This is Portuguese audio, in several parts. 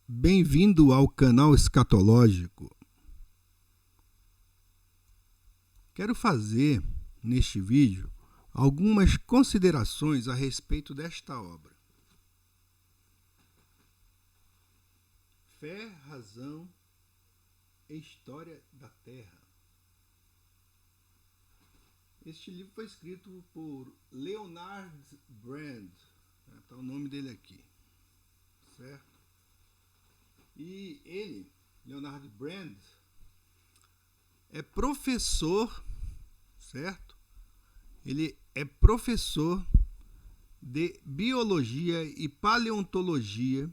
Bem-vindo ao canal Escatológico. Quero fazer, neste vídeo, algumas considerações a respeito desta obra. Fé, Razão e História da Terra. Este livro foi escrito por Leonard Brand, está o nome dele aqui, certo? E ele, Leonard Brand, é professor, certo? Ele é professor de Biologia e Paleontologia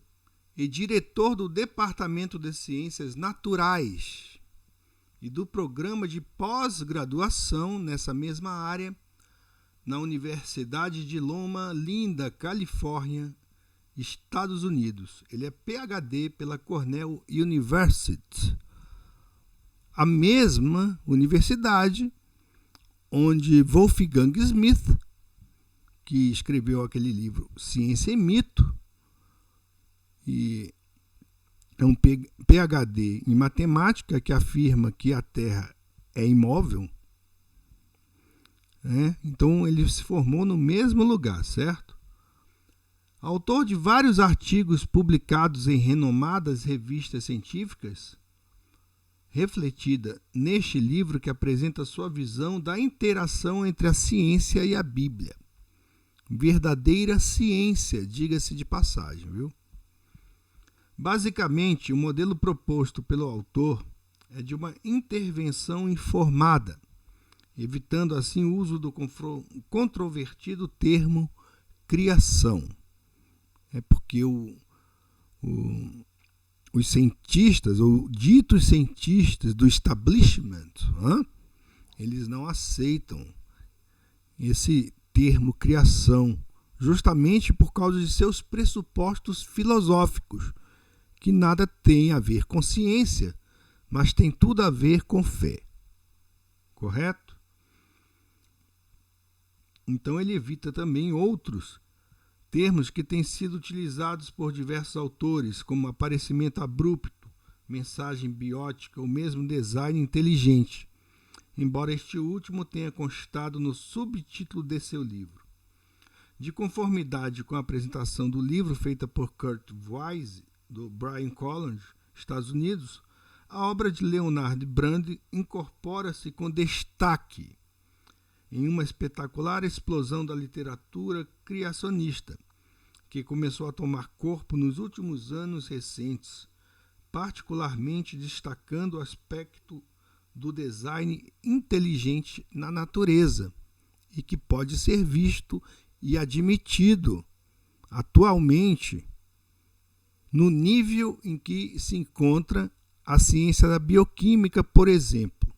e diretor do Departamento de Ciências Naturais e do programa de pós-graduação nessa mesma área na Universidade de Loma Linda, Califórnia, Estados Unidos. Ele é PhD pela Cornell University, a mesma universidade onde Wolfgang Smith, que escreveu aquele livro Ciência e Mito, e é um PhD em matemática que afirma que a Terra é imóvel, né? Então ele se formou no mesmo lugar, certo? Autor de vários artigos publicados em renomadas revistas científicas, refletida neste livro que apresenta sua visão da interação entre a ciência e a Bíblia. Verdadeira ciência, diga-se de passagem, viu? Basicamente, o modelo proposto pelo autor é de uma intervenção informada, evitando assim o uso do controvertido termo criação. É porque os cientistas, ou ditos cientistas do establishment, eles não aceitam esse termo criação, justamente por causa de seus pressupostos filosóficos, que nada tem a ver com ciência, mas tem tudo a ver com fé. Correto? Então ele evita também outros termos que têm sido utilizados por diversos autores, como aparecimento abrupto, mensagem biótica ou mesmo design inteligente, embora este último tenha constado no subtítulo de seu livro. De conformidade com a apresentação do livro feita por Kurt Wise, do Bryan College, Estados Unidos, a obra de Leonard Brand incorpora-se com destaque em uma espetacular explosão da literatura criacionista, que começou a tomar corpo nos últimos anos recentes, particularmente destacando o aspecto do design inteligente na natureza, e que pode ser visto e admitido atualmente no nível em que se encontra a ciência da bioquímica, por exemplo.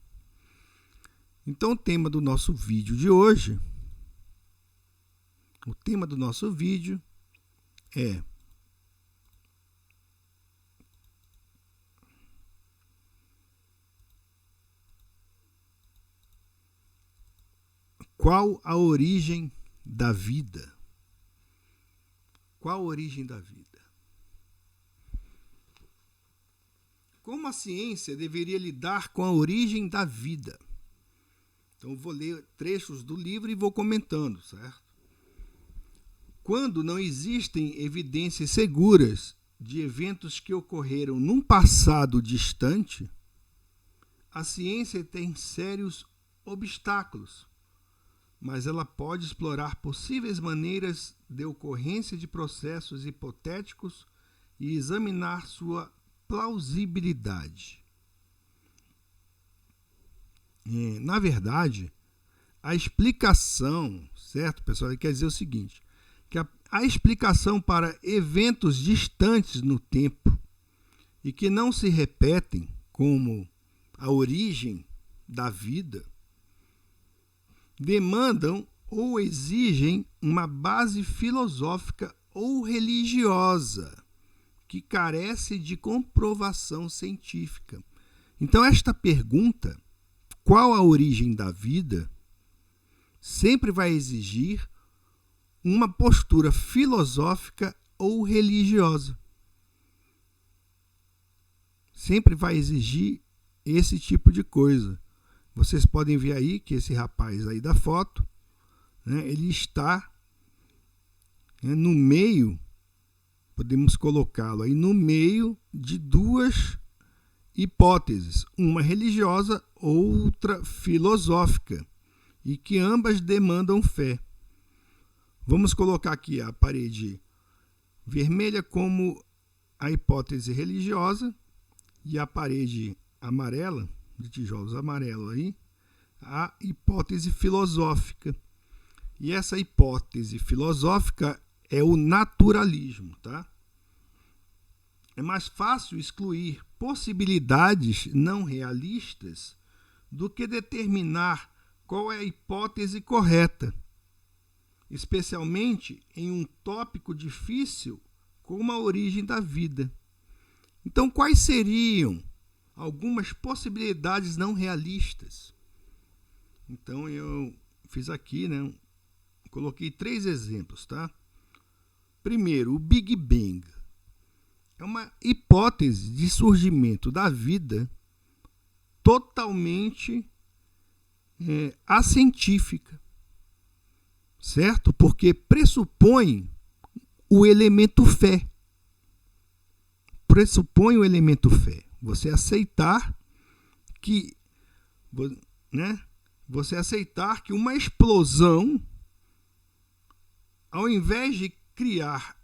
Então, o tema do nosso vídeo é qual a origem da vida? Qual a origem da vida? Como a ciência deveria lidar com a origem da vida? Então, eu vou ler trechos do livro e vou comentando, certo? Quando não existem evidências seguras de eventos que ocorreram num passado distante, a ciência tem sérios obstáculos, mas ela pode explorar possíveis maneiras de ocorrência de processos hipotéticos e examinar sua plausibilidade. Na verdade, a explicação, certo, pessoal, quer dizer o seguinte, que a explicação para eventos distantes no tempo e que não se repetem, como a origem da vida, demandam ou exigem uma base filosófica ou religiosa que carece de comprovação científica. Então, esta pergunta, qual a origem da vida, sempre vai exigir uma postura filosófica ou religiosa. sempre vai exigir esse tipo de coisa. Vocês podem ver aí que esse rapaz aí da foto, né, ele está, né, no meio, podemos colocá-lo aí no meio de duas hipóteses, uma religiosa, outra filosófica, e que ambas demandam fé. Vamos colocar aqui a parede vermelha como a hipótese religiosa e a parede amarela, de tijolos amarelos aí, a hipótese filosófica. E essa hipótese filosófica é o naturalismo, tá? É mais fácil excluir possibilidades não realistas do que determinar qual é a hipótese correta, especialmente em um tópico difícil como a origem da vida. Então, quais seriam algumas possibilidades não realistas? Então, eu fiz aqui, né? Coloquei 3 exemplos, tá? Primeiro, o Big Bang. É uma hipótese de surgimento da vida totalmente acientífica, certo? Porque pressupõe o elemento fé. Pressupõe o elemento fé. Você aceitar que, né? Você aceitar que uma explosão, ao invés de criar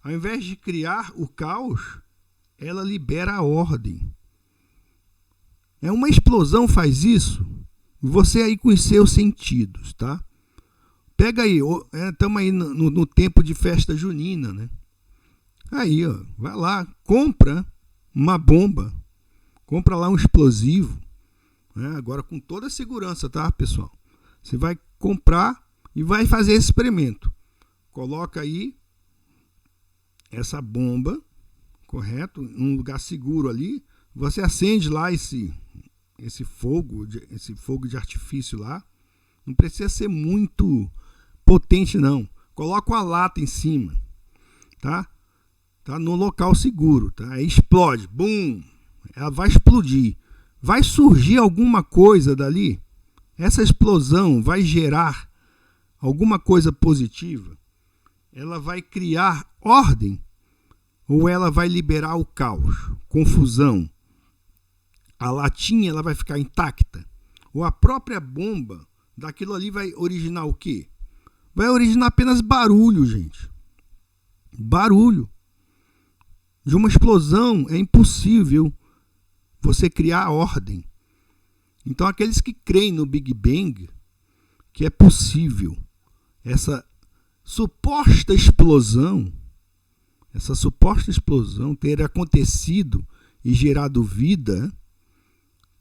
ao invés de criar o caos, ela libera a ordem. Uma explosão faz isso, você aí com os seus sentidos, tá? Pega aí, estamos aí no tempo de festa junina, né? Aí, ó, vai lá, compra uma bomba, compra lá um explosivo, né? Agora com toda a segurança, tá, pessoal? Você vai comprar e vai fazer esse experimento. Coloca aí essa bomba, correto? Num lugar seguro ali. Você acende lá esse fogo de artifício lá. Não precisa ser muito potente, não. Coloca uma lata em cima, tá? Tá no local seguro, tá? Aí explode, bum! Ela vai explodir. Vai surgir alguma coisa dali? Essa explosão vai gerar alguma coisa positiva? Ela vai criar ordem ou ela vai liberar o caos, confusão? A latinha ela vai ficar intacta? Ou a própria bomba daquilo ali vai originar o quê? Vai originar apenas barulho, gente. Barulho. De uma explosão é impossível você criar ordem. Então, aqueles que creem no Big Bang, que é possível essa suposta explosão ter acontecido e gerado vida,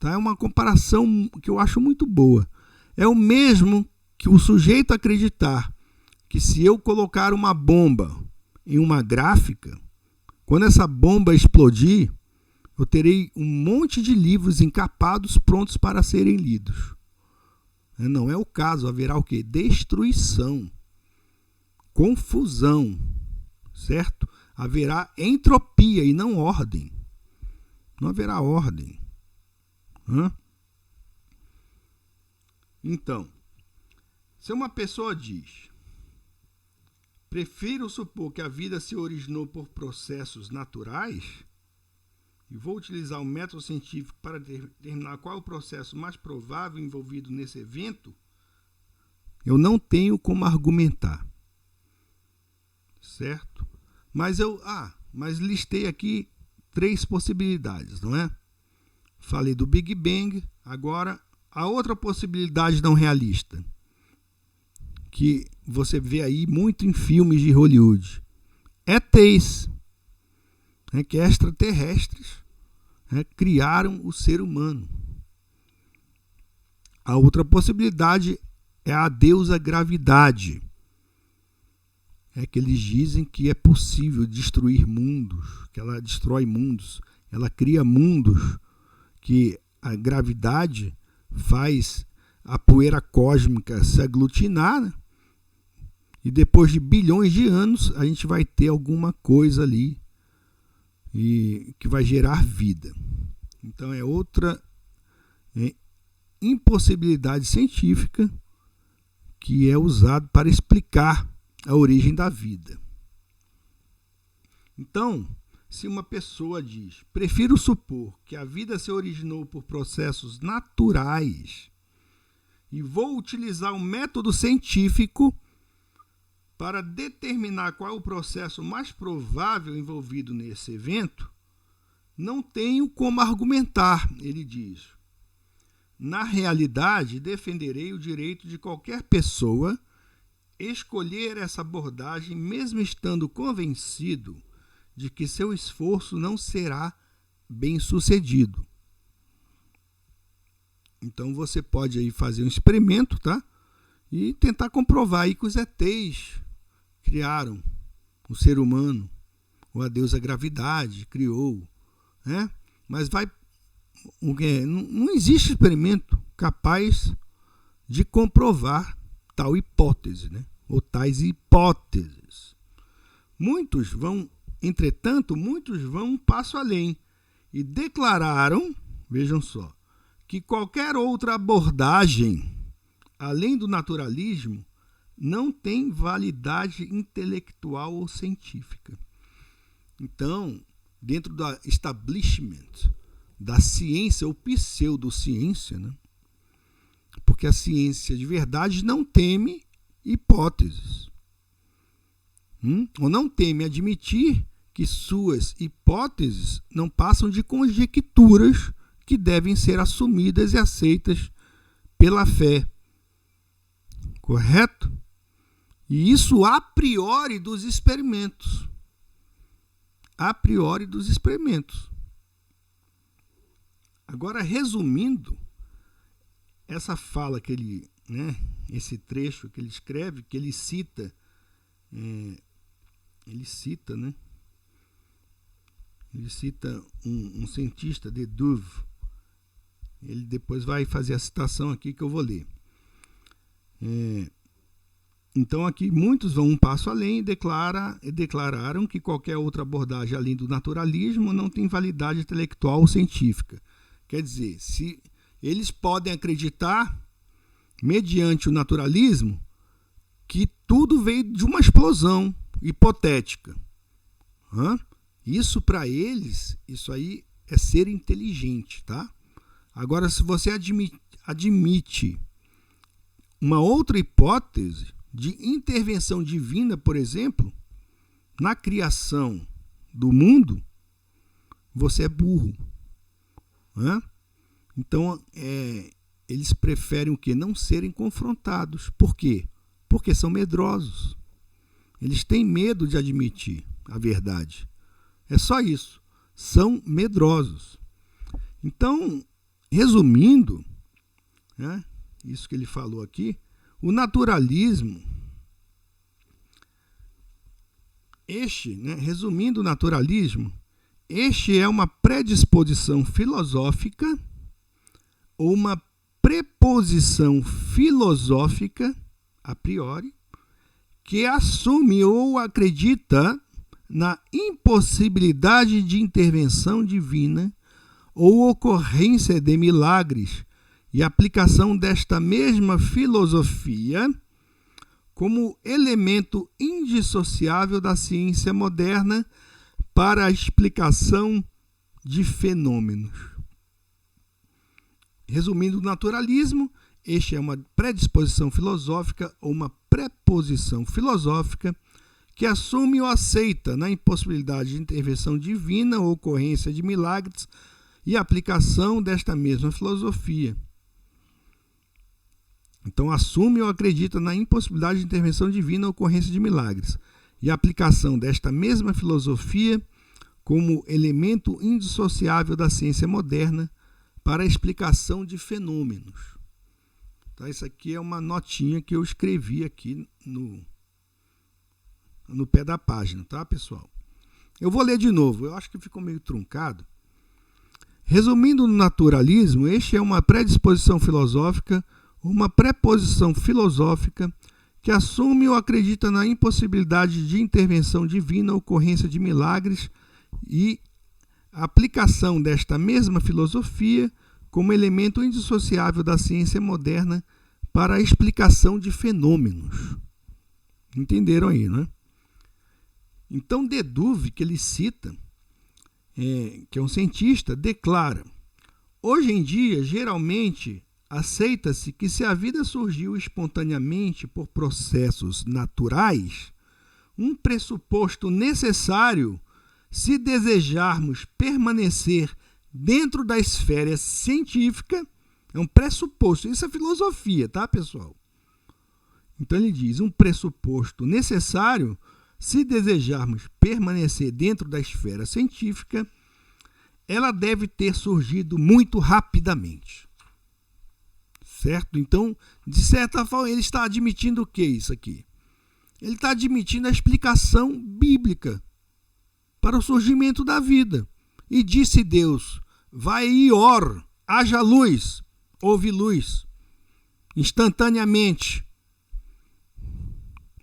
tá? É uma comparação que eu acho muito boa. É o mesmo que o sujeito acreditar que se eu colocar uma bomba em uma gráfica, quando essa bomba explodir, eu terei um monte de livros encapados prontos para serem lidos. Não é o caso, haverá o quê? Destruição, confusão, certo? Haverá entropia e não ordem. Não haverá ordem. Então, se uma pessoa diz: prefiro supor que a vida se originou por processos naturais e vou utilizar o método científico para determinar qual é o processo mais provável envolvido nesse evento, eu não tenho como argumentar, certo? Mas listei aqui 3 possibilidades, não é? Falei do Big Bang, agora a outra possibilidade não realista, que você vê aí muito em filmes de Hollywood. ETs, que extraterrestres criaram o ser humano. A outra possibilidade é a deusa gravidade. É que eles dizem que é possível destruir mundos, que ela destrói mundos, ela cria mundos, que a gravidade faz a poeira cósmica se aglutinar, né? E depois de bilhões de anos a gente vai ter alguma coisa ali e que vai gerar vida. Então é outra impossibilidade científica que é usado para explicar a origem da vida. Então, se uma pessoa diz, prefiro supor que a vida se originou por processos naturais e vou utilizar um método científico para determinar qual é o processo mais provável envolvido nesse evento, não tenho como argumentar, ele diz. Na realidade, defenderei o direito de qualquer pessoa escolher essa abordagem, mesmo estando convencido de que seu esforço não será bem-sucedido. Então você pode aí fazer um experimento, tá? E tentar comprovar aí que os ETs criaram o ser humano, ou a deusa gravidade criou, né? Mas não existe experimento capaz de comprovar tal hipótese, né? Ou tais hipóteses. Entretanto, muitos vão um passo além e declararam, vejam só, que qualquer outra abordagem, além do naturalismo, não tem validade intelectual ou científica. Então, dentro do establishment da ciência ou pseudociência, né? Porque a ciência de verdade não teme hipóteses, ou não teme admitir que suas hipóteses não passam de conjecturas que devem ser assumidas e aceitas pela fé. Correto? E isso a priori dos experimentos. A priori dos experimentos. Agora, resumindo, essa fala que ele, esse trecho que ele escreve, que ele cita, um cientista, de Duve. Ele depois vai fazer a citação aqui que eu vou ler. Então aqui muitos vão um passo além e declararam que qualquer outra abordagem além do naturalismo não tem validade intelectual ou científica. Quer dizer, se eles podem acreditar, mediante o naturalismo, que tudo veio de uma explosão hipotética. Isso para eles, isso aí é ser inteligente, tá? Agora, se você admite uma outra hipótese de intervenção divina, por exemplo, na criação do mundo, você é burro. Então, eles preferem o quê? Não serem confrontados. Por quê? Porque são medrosos. Eles têm medo de admitir a verdade. É só isso. São medrosos. Então, resumindo, isso que ele falou aqui, o naturalismo, resumindo o naturalismo, este é uma predisposição filosófica ou uma preposição filosófica, a priori, que assume ou acredita na impossibilidade de intervenção divina ou ocorrência de milagres e aplicação desta mesma filosofia como elemento indissociável da ciência moderna para a explicação de fenômenos. Resumindo o naturalismo, este é uma predisposição filosófica ou uma preposição filosófica que assume ou aceita na impossibilidade de intervenção divina ou ocorrência de milagres e aplicação desta mesma filosofia. Então, assume ou acredita na impossibilidade de intervenção divina ou ocorrência de milagres e aplicação desta mesma filosofia como elemento indissociável da ciência moderna para a explicação de fenômenos. Tá? Isso aqui é uma notinha que eu escrevi aqui no pé da página, tá, pessoal? Eu vou ler de novo, eu acho que ficou meio truncado. Resumindo no naturalismo, este é uma predisposição filosófica, uma preposição filosófica que assume ou acredita na impossibilidade de intervenção divina, ocorrência de milagres e a aplicação desta mesma filosofia como elemento indissociável da ciência moderna para a explicação de fenômenos. Entenderam aí, não é? Então, de Duve, que ele cita, que é um cientista, declara: hoje em dia, geralmente, aceita-se que se a vida surgiu espontaneamente por processos naturais, um pressuposto necessário se desejarmos permanecer dentro da esfera científica, é um pressuposto. Isso é filosofia, tá, pessoal? Então ele diz, um pressuposto necessário se desejarmos permanecer dentro da esfera científica, ela deve ter surgido muito rapidamente. Certo? Então, de certa forma, ele está admitindo o que isso aqui? Ele está admitindo a explicação bíblica para o surgimento da vida. E disse Deus, vai e or, haja luz, houve luz, instantaneamente,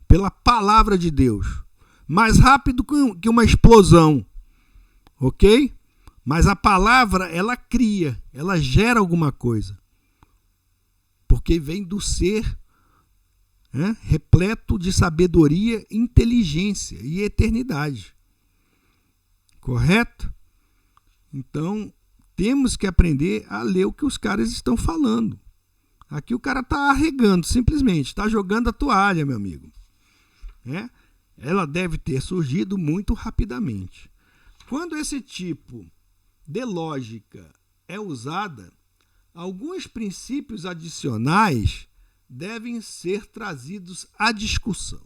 pela palavra de Deus, mais rápido que uma explosão, ok? Mas a palavra, ela cria, ela gera alguma coisa, porque vem do ser, repleto de sabedoria, inteligência e eternidade. Correto? Então, temos que aprender a ler o que os caras estão falando. Aqui o cara está arregando, simplesmente, está jogando a toalha, meu amigo. Ela deve ter surgido muito rapidamente. Quando esse tipo de lógica é usada, alguns princípios adicionais devem ser trazidos à discussão.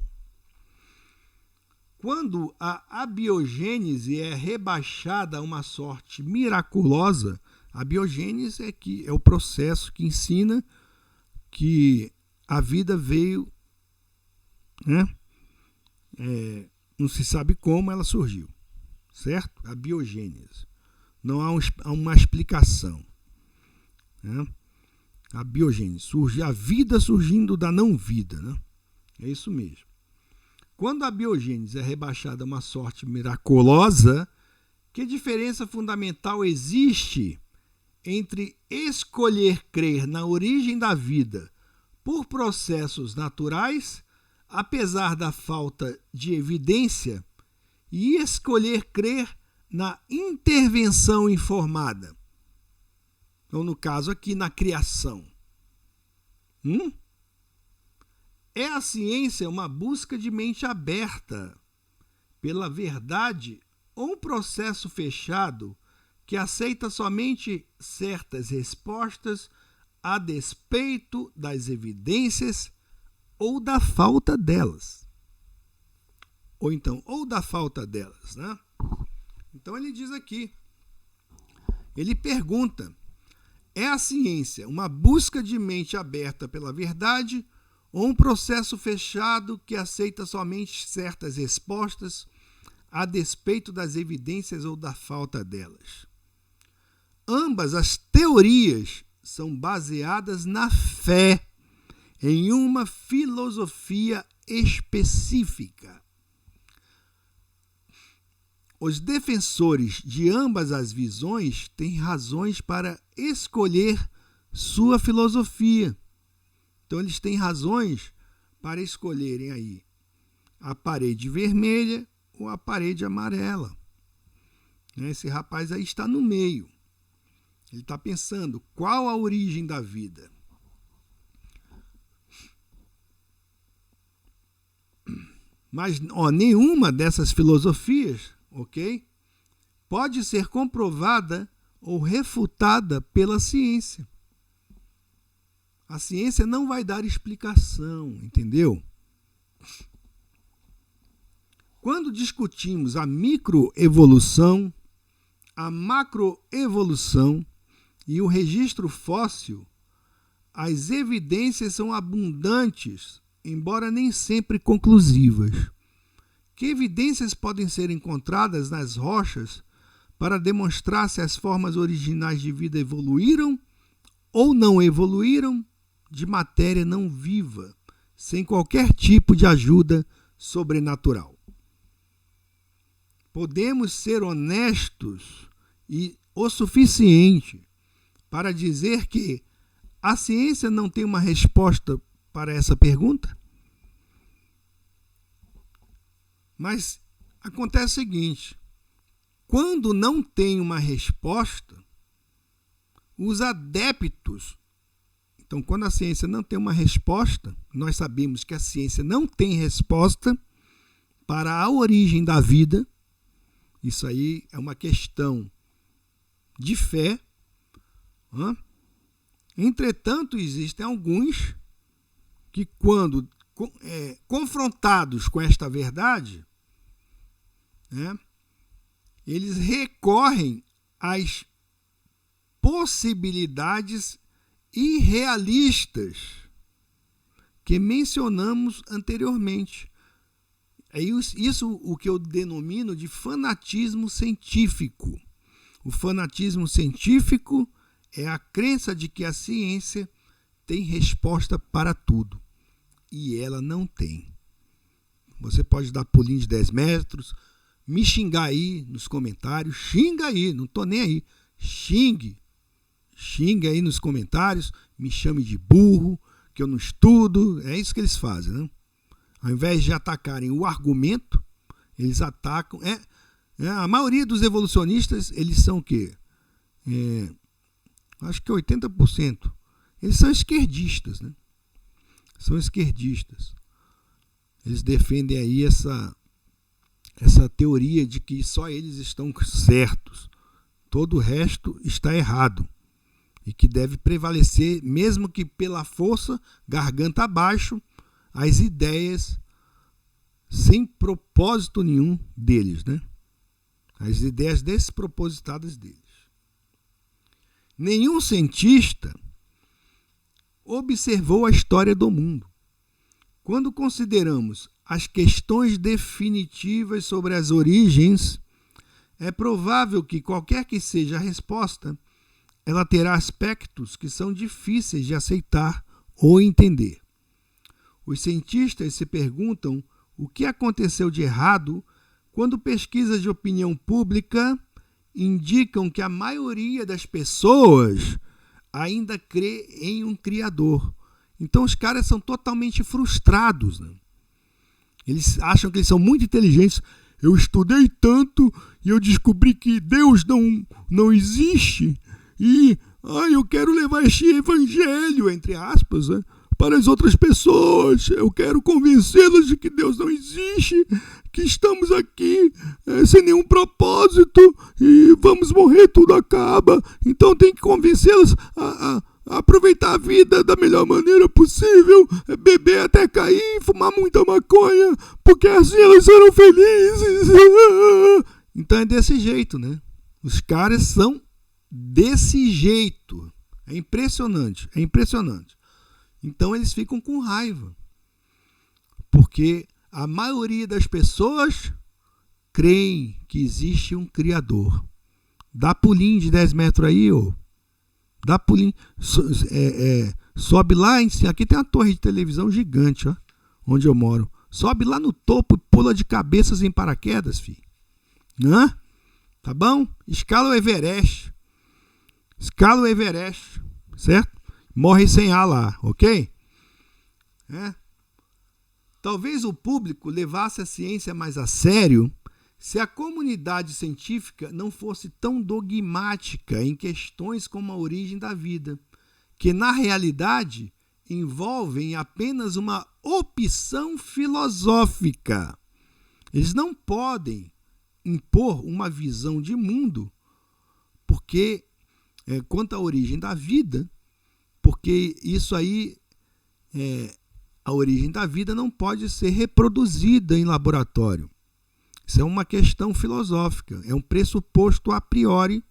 Quando a abiogênese é rebaixada a uma sorte miraculosa, a abiogênese é o processo que ensina que a vida veio, não se sabe como ela surgiu, certo? A biogênese. Não há uma explicação. A biogênese, surge a vida surgindo da não-vida. É isso mesmo. Quando a biogênese é rebaixada a uma sorte miraculosa, que diferença fundamental existe entre escolher crer na origem da vida por processos naturais, apesar da falta de evidência, e escolher crer na intervenção informada? Então, no caso aqui, na criação. É a ciência uma busca de mente aberta pela verdade ou um processo fechado que aceita somente certas respostas a despeito das evidências ou da falta delas? Ou da falta delas, Então ele diz aqui, ele pergunta, é a ciência uma busca de mente aberta pela verdade ou um processo fechado que aceita somente certas respostas a despeito das evidências ou da falta delas? Ambas as teorias são baseadas na fé em uma filosofia específica. Os defensores de ambas as visões têm razões para escolher sua filosofia. Então, eles têm razões para escolherem aí a parede vermelha ou a parede amarela. Esse rapaz aí está no meio. Ele está pensando qual a origem da vida. Mas nenhuma dessas filosofias, pode ser comprovada ou refutada pela ciência. A ciência não vai dar explicação, entendeu? Quando discutimos a microevolução, a macroevolução e o registro fóssil, as evidências são abundantes, embora nem sempre conclusivas. Que evidências podem ser encontradas nas rochas para demonstrar se as formas originais de vida evoluíram ou não evoluíram de matéria não viva, sem qualquer tipo de ajuda sobrenatural? Podemos ser honestos e o suficiente para dizer que a ciência não tem uma resposta para essa pergunta? Mas acontece o seguinte: quando não tem uma resposta, os adeptos... Então, quando a ciência não tem uma resposta, nós sabemos que a ciência não tem resposta para a origem da vida. Isso aí é uma questão de fé. Entretanto, existem alguns que, quando confrontados com esta verdade, eles recorrem às possibilidades irrealistas que mencionamos anteriormente. É isso o que eu denomino de fanatismo científico. O fanatismo científico é a crença de que a ciência tem resposta para tudo. E ela não tem. Você pode dar pulinho de 10 metros, me xingar aí nos comentários, xinga aí, não estou nem aí. Xingue aí nos comentários, me chame de burro, que eu não estudo. É isso que eles fazem, né? Ao invés de atacarem o argumento, eles atacam... a maioria dos evolucionistas, eles são o quê? Acho que 80%. Eles são esquerdistas, né? São esquerdistas. Eles defendem aí essa teoria de que só eles estão certos. Todo o resto está errado. E que deve prevalecer, mesmo que pela força, garganta abaixo, as ideias sem propósito nenhum deles, né? As ideias despropositadas deles. Nenhum cientista observou a história do mundo. Quando consideramos as questões definitivas sobre as origens, é provável que qualquer que seja a resposta, ela terá aspectos que são difíceis de aceitar ou entender. Os cientistas se perguntam o que aconteceu de errado quando pesquisas de opinião pública indicam que a maioria das pessoas ainda crê em um Criador. Então os caras são totalmente frustrados, né? Eles acham que eles são muito inteligentes. Eu estudei tanto e eu descobri que Deus não existe. E eu quero levar este evangelho, entre aspas, né, para as outras pessoas. Eu quero convencê-las de que Deus não existe, que estamos aqui sem nenhum propósito e vamos morrer, tudo acaba. Então tem que convencê-las a aproveitar a vida da melhor maneira possível, beber até cair, fumar muita maconha, porque assim elas serão felizes. Então é desse jeito, né? Os caras são desse jeito. É impressionante, é impressionante. Então eles ficam com raiva, porque a maioria das pessoas creem que existe um Criador. Dá pulinho de 10 metros aí, dá pulinho, sobe lá em cima. Aqui tem uma torre de televisão gigante, ó, onde eu moro. Sobe lá no topo e pula de cabeças em paraquedas, filho. Tá bom? Escala o Everest. Certo? Morre sem ar lá, ok? Talvez o público levasse a ciência mais a sério se a comunidade científica não fosse tão dogmática em questões como a origem da vida, que na realidade envolvem apenas uma opção filosófica. Eles não podem impor uma visão de mundo porque quanto à origem da vida, porque isso aí, a origem da vida não pode ser reproduzida em laboratório. Isso é uma questão filosófica, é um pressuposto a priori,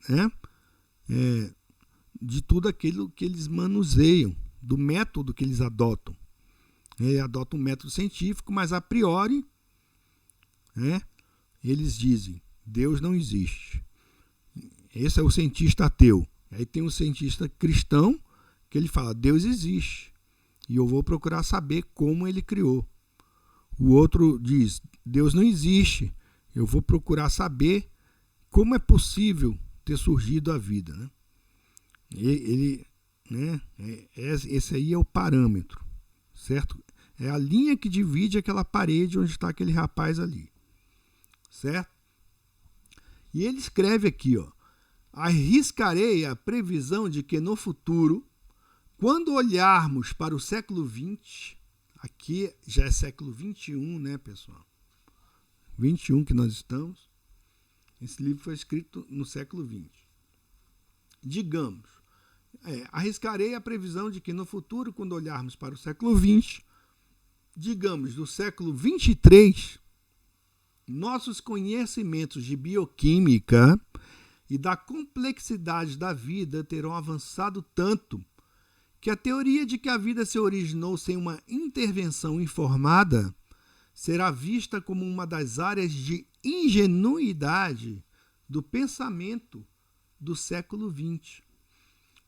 né, de tudo aquilo que eles manuseiam, do método que eles adotam. Eles adotam um método científico, mas a priori, eles dizem, Deus não existe. Esse é o cientista ateu. Aí tem um cientista cristão que ele fala, Deus existe. E eu vou procurar saber como ele criou. O outro diz, Deus não existe. Eu vou procurar saber como é possível ter surgido a vida, né? Esse aí é o parâmetro, certo? É a linha que divide aquela parede onde está aquele rapaz ali, certo? E ele escreve aqui, ó: arriscarei a previsão de que no futuro, quando olharmos para o século XX, aqui já é século XXI, né, pessoal? 21 que nós estamos. Esse livro foi escrito no século XX. Digamos, arriscarei a previsão de que no futuro, quando olharmos para o século XX, digamos, do século 23, nossos conhecimentos de bioquímica e da complexidade da vida terão avançado tanto que a teoria de que a vida se originou sem uma intervenção informada será vista como uma das áreas de ingenuidade do pensamento do século XX.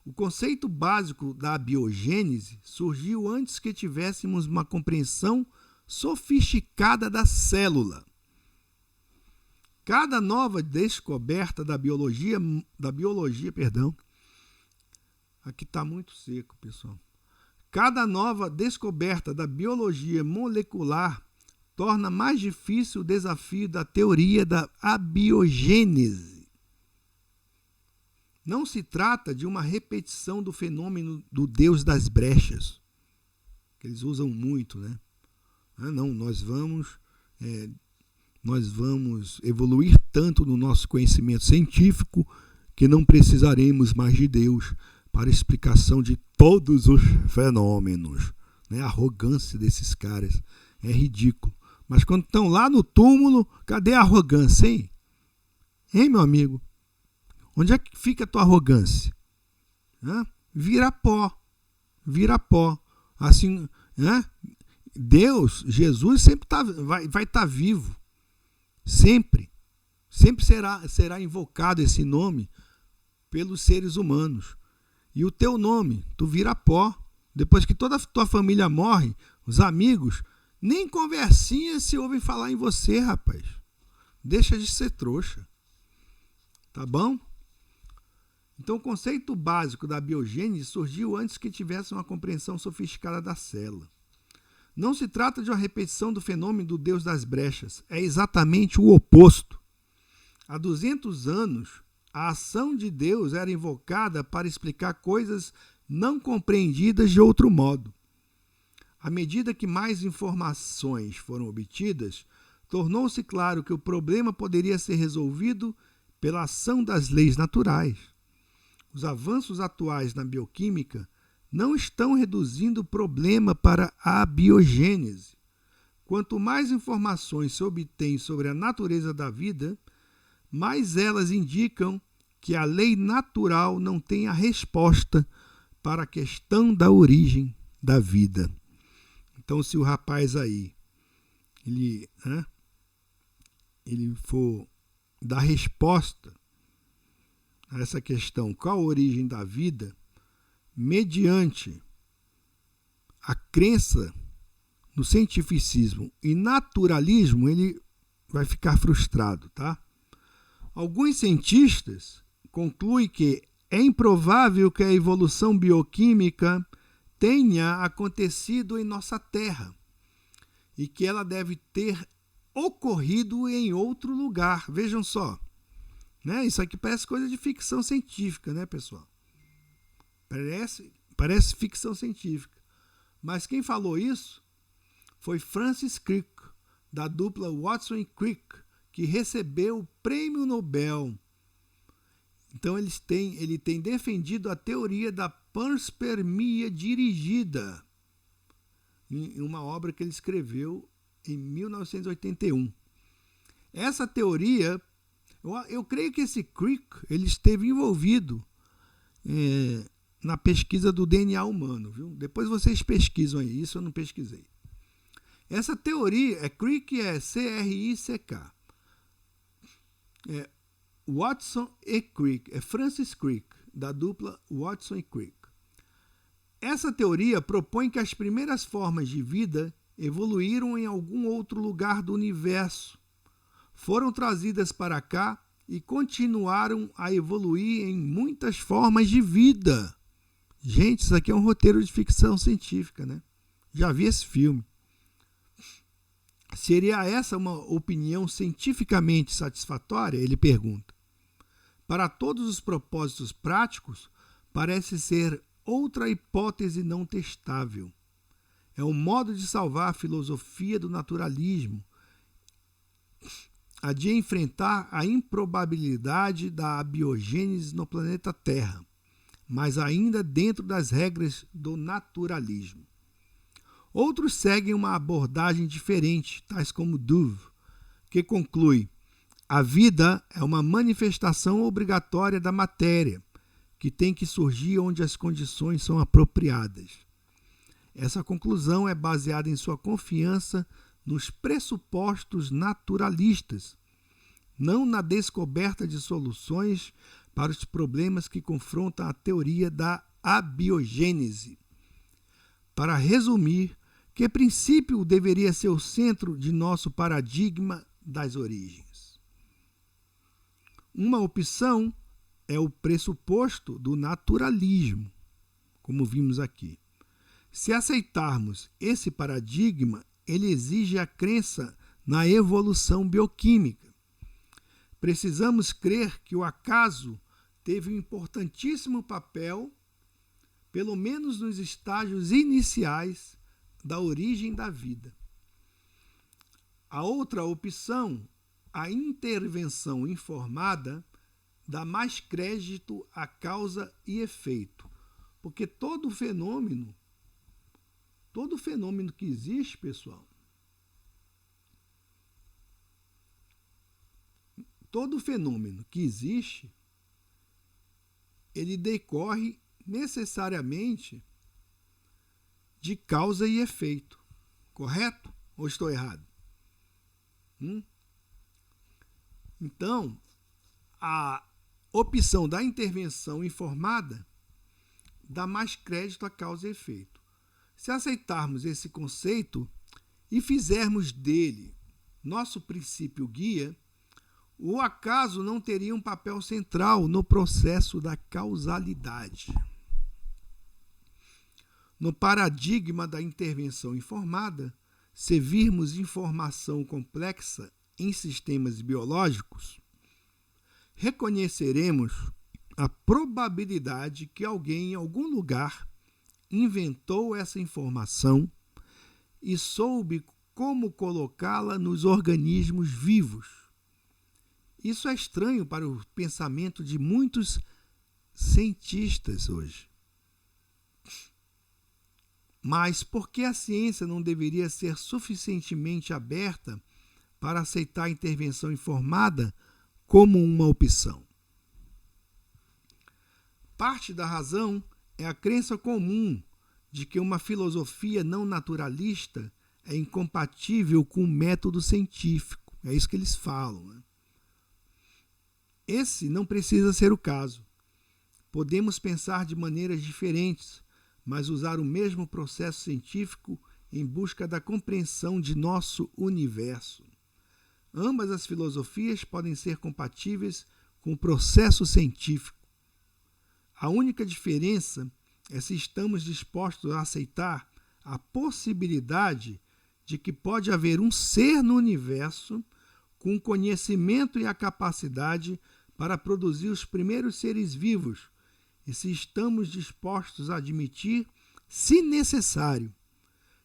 O conceito básico da biogênese surgiu antes que tivéssemos uma compreensão sofisticada da célula. Cada nova descoberta da biologia, aqui está muito seco, pessoal. Cada nova descoberta da biologia molecular torna mais difícil o desafio da teoria da abiogênese. Não se trata de uma repetição do fenômeno do Deus das brechas, que eles usam muito, né? Não, nós vamos evoluir tanto no nosso conhecimento científico que não precisaremos mais de Deus para explicação de todos os fenômenos. A arrogância desses caras é ridículo. Mas quando estão lá no túmulo, cadê a arrogância, hein? Hein, meu amigo? Onde é que fica a tua arrogância? Vira pó. Assim, Deus, Jesus, sempre vai estar vivo. Sempre será invocado esse nome pelos seres humanos. E o teu nome, tu vira pó. Depois que toda a tua família morre, os amigos, nem conversinha se ouvem falar em você, rapaz. Deixa de ser trouxa. Tá bom? Então, o conceito básico da biogênese surgiu antes que tivesse uma compreensão sofisticada da célula. Não se trata de uma repetição do fenômeno do Deus das brechas. É exatamente o oposto. Há 200 anos, a ação de Deus era invocada para explicar coisas não compreendidas de outro modo. À medida que mais informações foram obtidas, tornou-se claro que o problema poderia ser resolvido pela ação das leis naturais. Os avanços atuais na bioquímica não estão reduzindo o problema para a abiogênese. Quanto mais informações se obtém sobre a natureza da vida, mais elas indicam que a lei natural não tem a resposta para a questão da origem da vida. Então, se o rapaz aí, ele for dar resposta a essa questão, qual a origem da vida, mediante a crença no cientificismo e naturalismo, ele vai ficar frustrado, tá? Alguns cientistas concluem que é improvável que a evolução bioquímica tenha acontecido em nossa Terra e que ela deve ter ocorrido em outro lugar. Vejam só, isso aqui parece coisa de ficção científica, né, pessoal? Parece ficção científica. Mas quem falou isso foi Francis Crick, da dupla Watson e Crick, que recebeu o Prêmio Nobel. Então ele tem defendido a teoria da panspermia dirigida em uma obra que ele escreveu em 1981. Essa teoria, eu creio que esse Crick ele esteve envolvido na pesquisa do DNA humano, viu? Depois vocês pesquisam aí, isso eu não pesquisei. Essa teoria, Crick é C-R-I-C-K. Watson e Crick, Francis Crick, da dupla Watson e Crick. Essa teoria propõe que as primeiras formas de vida evoluíram em algum outro lugar do universo, foram trazidas para cá e continuaram a evoluir em muitas formas de vida. Gente, isso aqui é um roteiro de ficção científica, né? Já vi esse filme. Seria essa uma opinião cientificamente satisfatória? Ele pergunta. Para todos os propósitos práticos, parece ser outra hipótese não testável. É um modo de salvar a filosofia do naturalismo, a de enfrentar a improbabilidade da abiogênese no planeta Terra, mas ainda dentro das regras do naturalismo. Outros seguem uma abordagem diferente, tais como Dove, que conclui: a vida é uma manifestação obrigatória da matéria, que tem que surgir onde as condições são apropriadas. Essa conclusão é baseada em sua confiança nos pressupostos naturalistas, não na descoberta de soluções para os problemas que confrontam a teoria da abiogênese. Para resumir, que princípio deveria ser o centro de nosso paradigma das origens? Uma opção é o pressuposto do naturalismo, como vimos aqui. Se aceitarmos esse paradigma, ele exige a crença na evolução bioquímica. Precisamos crer que o acaso teve um importantíssimo papel, pelo menos nos estágios iniciais da origem da vida. A outra opção, a intervenção informada, dá mais crédito à causa e efeito, porque todo fenômeno que existe, pessoal, todo fenômeno que existe, ele decorre necessariamente de causa e efeito. Correto? Ou estou errado? Então, a opção da intervenção informada dá mais crédito à causa e efeito. Se aceitarmos esse conceito e fizermos dele nosso princípio guia, o acaso não teria um papel central no processo da causalidade. No paradigma da intervenção informada, se virmos informação complexa em sistemas biológicos, reconheceremos a probabilidade que alguém em algum lugar inventou essa informação e soube como colocá-la nos organismos vivos. Isso é estranho para o pensamento de muitos cientistas hoje. Mas por que a ciência não deveria ser suficientemente aberta para aceitar a intervenção informada como uma opção? Parte da razão é a crença comum de que uma filosofia não naturalista é incompatível com o método científico. É isso que eles falam, né? Esse não precisa ser o caso. Podemos pensar de maneiras diferentes, mas usar o mesmo processo científico em busca da compreensão de nosso universo. Ambas as filosofias podem ser compatíveis com o processo científico. A única diferença é se estamos dispostos a aceitar a possibilidade de que pode haver um ser no universo com o conhecimento e a capacidade para produzir os primeiros seres vivos, e se estamos dispostos a admitir, se necessário,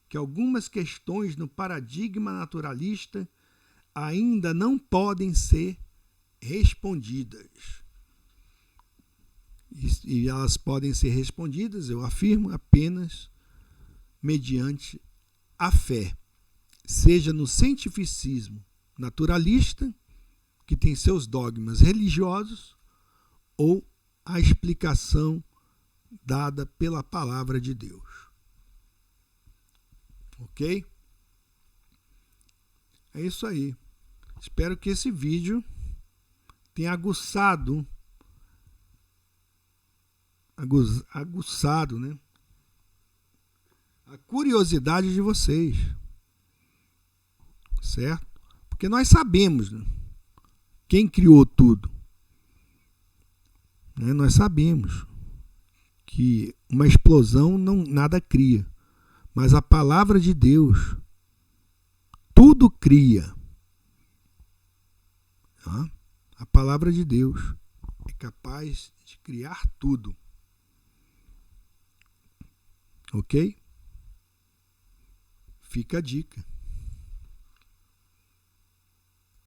que algumas questões no paradigma naturalista ainda não podem ser respondidas. E elas podem ser respondidas, eu afirmo, apenas mediante a fé, seja no cientificismo naturalista, que tem seus dogmas religiosos, ou a explicação dada pela palavra de Deus. Ok? É isso aí. Espero que esse vídeo tenha aguçado, né, a curiosidade de vocês. Certo? Porque nós sabemos, né, Quem criou tudo? Nós sabemos que uma explosão nada cria, mas a palavra de Deus tudo cria. A palavra de Deus é capaz de criar tudo. Ok? Fica a dica.